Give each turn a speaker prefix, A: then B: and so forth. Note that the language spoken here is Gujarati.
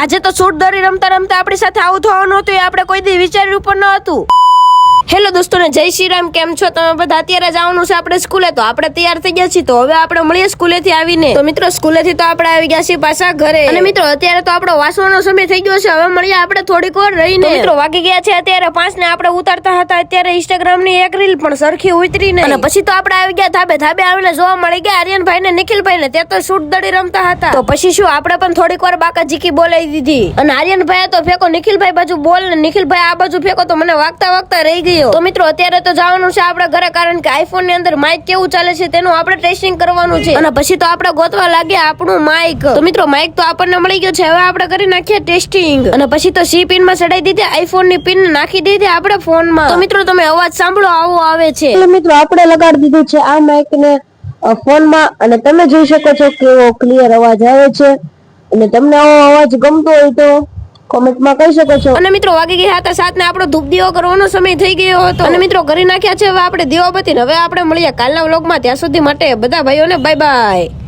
A: આજે તો સૂટ દોરી રમતા રમતા આપણી સાથે આવું થવાનું હતું, એ આપણે કોઈ દી વિચાર્યું પણ ન હતું. હેલો દોસ્તોને જય શ્રી રામ, કેમ છો તમે બધા? અત્યારે જવાનું છે આપણે સ્કૂલે, તો આપણે તૈયાર થઈ ગયા છીએ. તો હવે આપણે મળીએ સ્કૂલેથી આવીને. તો મિત્રો સ્કૂલેથી તો આપણે આવી ગયા છીએ પાછા ઘરે. અને મિત્રો અત્યારે તો આપણો વાસવાનો સમય થઈ ગયો છે, હવે મળીએ આપણે થોડીક વાર રહીને. મિત્રો વાગી ગયા છે અત્યારે 5 ને આપણે ઉતારતા હતા અત્યારે ઇન્સ્ટાગ્રામ ની એક રીલ પણ સરખી ઉતરી નહીં. અને પછી તો આપણે આવી ગયા ધાબે. ધાબે આવીને જોવા મળી ગયા આર્યનભાઈ ને નિખિલભાઈ ને, તે તો શૂટ દડી રમતા હતા. તો પછી શું આપણે પણ થોડીક વાર બાકા જીકી બોલાવી દીધી. અને આર્યનભાઈ તો ફેંકો, નિખિલભાઈ બાજુ બોલ ને નિખિલભાઈ આ બાજુ ફેંકો, તો મને વાગતા વાગતા રહી ગયો. તો મિત્રો અત્યારે તો જવાનું છે આપણે ઘરે, કારણ કે આઈફોન ની અંદર માઇક કેવું ચાલે છે તેનું આપણે ટેસ્ટિંગ કરવાનું છે. અને પછી તો આપણે ગોતવા લાગ્યા આપણું માઇક. તો મિત્રો માઇક તો આપણને મળી ગયો છે, હવે આપણે કરી નાખીએ ટેસ્ટિંગ. અને પછી તો સી પિન માં ચડાઈ દીધી, આઈફોન ની પિન નાખી દીધી આપણે ફોન માં. તો મિત્રો તમે અવાજ સાંભળો, આવો આવે છે.
B: એટલે મિત્રો આપણે લગાડી દીધું છે આ માઇક ને ફોન માં, અને તમે જોઈ શકો છો કેવો ક્લિયર અવાજ આવે છે. અને તમને આવો અવાજ ગમતો હોય તો કોમેન્ટ માં કહી શકો છો.
A: અને મિત્રો વાગી ગયા હતા 7 ને આપણો ધૂપ દીવો કરવાનો સમય થઈ ગયો હતો. અને મિત્રો કરી નાખ્યા છે હવે આપણે દીવાબત્તી. હવે આપણે મળીએ કાલના વ્લોગમાં. ત્યાં સુધી માટે બધા ભાઈઓને બાય બાય.